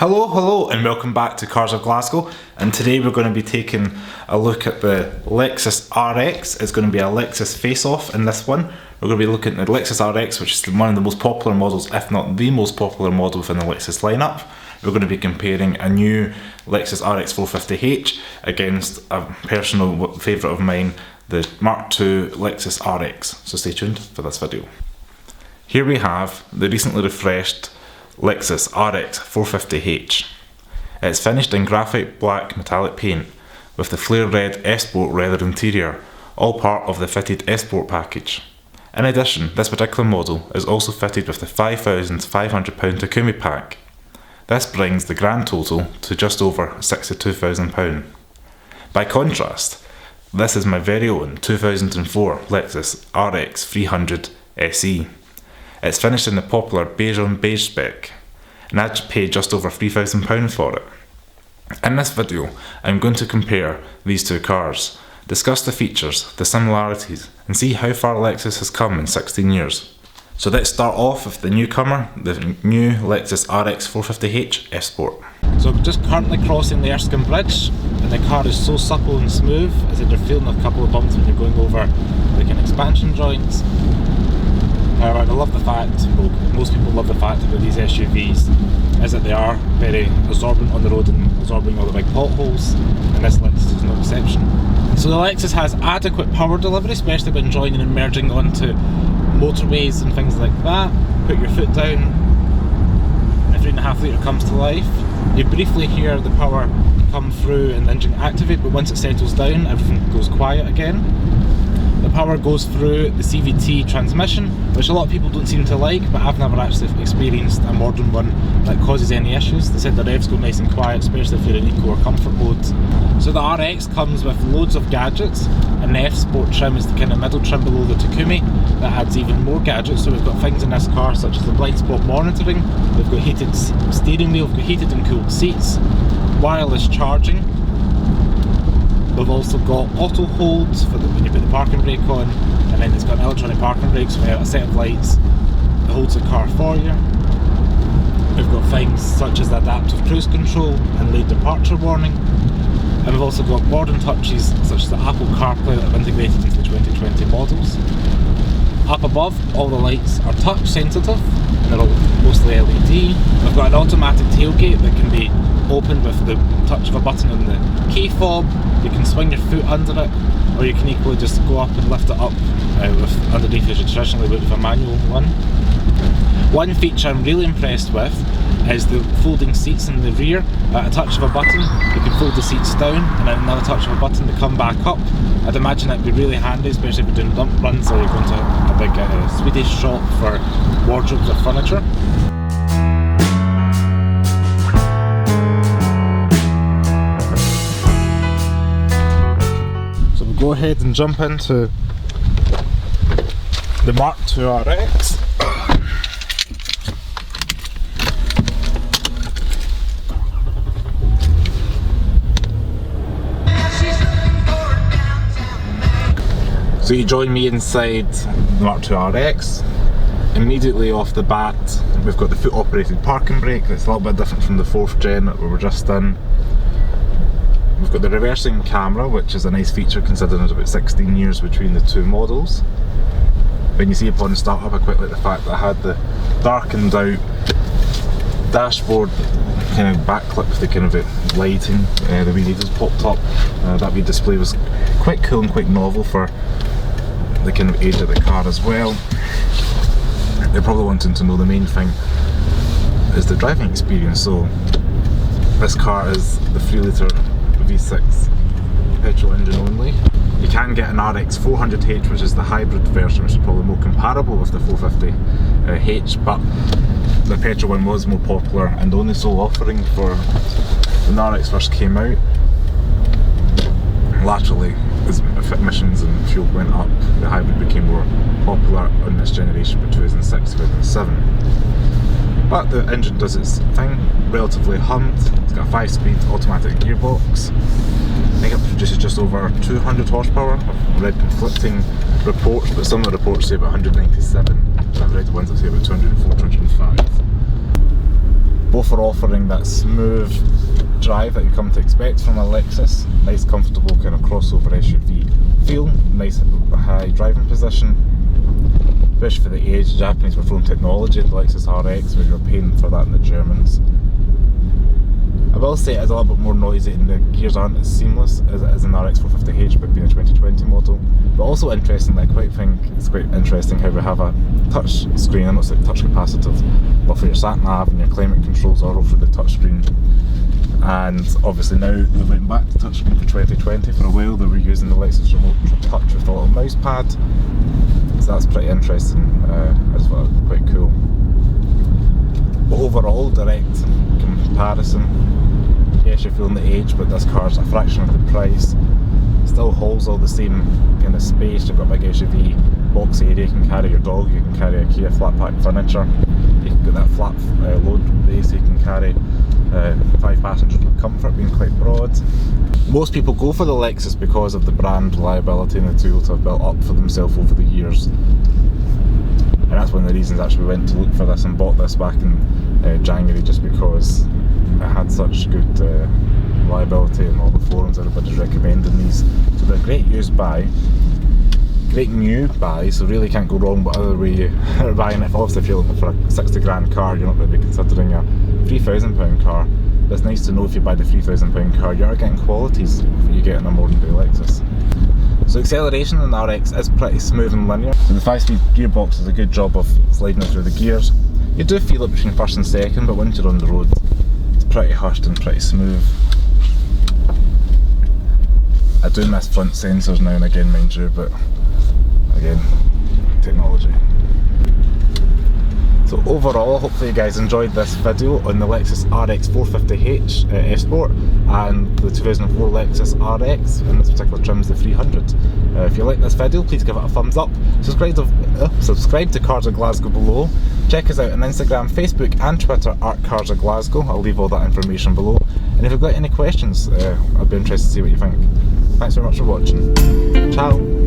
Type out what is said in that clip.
Hello and welcome back to Cars of Glasgow, and today we're going to be taking a look at the Lexus RX. It's going to be a Lexus face-off in this one. We're going to be looking at the Lexus RX, which is one of the most popular models, if not the most popular model within the Lexus lineup. We're going to be comparing a new Lexus RX 450h against a personal favourite of mine, the Mark II Lexus RX. So stay tuned for this video. Here we have the recently refreshed Lexus RX 450h. It's finished in graphite black metallic paint with the flare red S-Sport leather interior, all part of the fitted S-Sport package. In addition, this particular model is also fitted with the £5,500 Takumi pack. This brings the grand total to just over £62,000. By contrast, this is my very own 2004 Lexus RX 300 SE. It's finished in the popular beige on beige spec, and I paid just over £3,000 for it. In this video, I'm going to compare these two cars, discuss the features, the similarities, and see how far Lexus has come in 16 years. So let's start off with the newcomer, the new Lexus RX 450h S-Sport. So I'm just currently crossing the Erskine Bridge, and the car is so supple and smooth, as if you're feeling a couple of bumps when you're going over like an expansion joints. However, I love the fact, well, most people love the fact about these SUVs is that they are very absorbent on the road and absorbing all the big potholes, and this Lexus is no exception. So the Lexus has adequate power delivery, especially when joining and merging onto motorways and things like that. Put your foot down and the 3.5 litre comes to life. You briefly hear the power come through and the engine activate, but once it settles down, everything goes quiet again. The power goes through the CVT transmission, which a lot of people don't seem to like, but I've never actually experienced a modern one that causes any issues. They said the revs go nice and quiet, especially if you're in eco or comfort mode. So the RX comes with loads of gadgets, and the F-Sport trim is the kind of middle trim below the Takumi that adds even more gadgets. So we've got things in this car such as the blind spot monitoring, we've got heated steering wheel, we've got heated and cooled seats, wireless charging. We've also got auto holds for when you put the parking brake on, and then it's got an electronic parking brake, so we have a set of lights that holds the car for you. We've got things such as the adaptive cruise control and lane departure warning, and we've also got modern touches such as the Apple CarPlay that have integrated into the 2020 models. Up above, all the lights are touch sensitive and they're all mostly LED. We've got an automatic tailgate that can be opened with the touch of a button on the key fob. You can swing your foot under it, or you can equally just go up and lift it up with underneath as you traditionally would with a manual one. One feature I'm really impressed with is the folding seats in the rear. At a touch of a button, you can fold the seats down, and then another touch of a button to come back up. I'd imagine that'd be really handy, especially if you're doing dump runs or you're going to a big Swedish shop for wardrobes or furniture. So we'll go ahead and jump into the Mark II RX. So you join me inside the Mark II RX. Immediately off the bat, we've got the foot operated parking brake. That's a little bit different from the 4th gen that we were just in. We've got the reversing camera, which is a nice feature considering there's about 16 years between the two models. When you see upon startup, I quite like the fact that I had the darkened out dashboard kind of backlit with the kind of lighting, the wee needles popped up. That wee display was quite cool and quite novel for the kind of age of the car as well. They're probably wanting to know the main thing is the driving experience. So this car is the 3 litre V6 petrol engine only. You can get an RX 400h, which is the hybrid version, which is probably more comparable with the 450h, but the petrol one was more popular and the only sole offering for when the RX first came out. Laterally, as emissions and fuel went up, the hybrid became more popular on this generation between 2006 and 2007. But the engine does its thing, relatively hummed. It's got a 5-speed automatic gearbox. I think it produces just over 200 horsepower. I've read conflicting reports, but some of the reports say about 197. I've read the ones that say about 204, 205. Both are offering that smooth drive that you come to expect from a Lexus. Nice comfortable kind of crossover SUV feel, nice high driving position. Especially for the age, the Japanese were throwing technology at the Lexus RX, where you were paying for that in the Germans. I will say it is a little bit more noisy and the gears aren't as seamless as it is in the RX 450h, but being a 2020 model. But also interesting, I quite think it's quite interesting how we have a touch screen. I'm not saying touch capacitive, but for your sat nav and your climate controls are all through the touch screen. And obviously now they went back to touchscreen for 2020. For a while they were using the Lexus Remote Touch with a little mouse pad, so that's pretty interesting as well, quite cool. But overall, direct comparison, yes, you're feeling the age, but this car's a fraction of the price. Still holds all the same kind of space. You've got a big SUV box area, you can carry your dog, you can carry a Kia flat pack furniture, you can get that flat load base, you can carry 5 passengers with comfort, being quite broad. Most people go for the Lexus because of the brand reliability and the tools have built up for themselves over the years. And that's one of the reasons actually we went to look for this and bought this back in January, just because it had such good reliability and all the forums everybody's recommending these. So they're a great used buy, great new buy, so really can't go wrong whatever way you're buying it. Obviously if you're looking for a 60 grand car, you're not going to be considering a £3,000 car. But it's nice to know if you buy the £3,000 car, you are getting qualities that you get in a modern day Lexus. So acceleration in the RX is pretty smooth and linear. So the 5-speed gearbox does a good job of sliding through the gears. You do feel it between first and second, but once you're on the road, it's pretty hushed and pretty smooth. I do miss front sensors now and again, mind you, but again, technology. So overall, hopefully you guys enjoyed this video on the Lexus RX 450h F-Sport and the 2004 Lexus RX, in this particular trim is the 300. If you like this video, please give it a thumbs up. Subscribe to Cars of Glasgow below. Check us out on Instagram, Facebook and Twitter at Cars of Glasgow. I'll leave all that information below. And if you've got any questions, I'd be interested to see what you think. Thanks very much for watching. Ciao!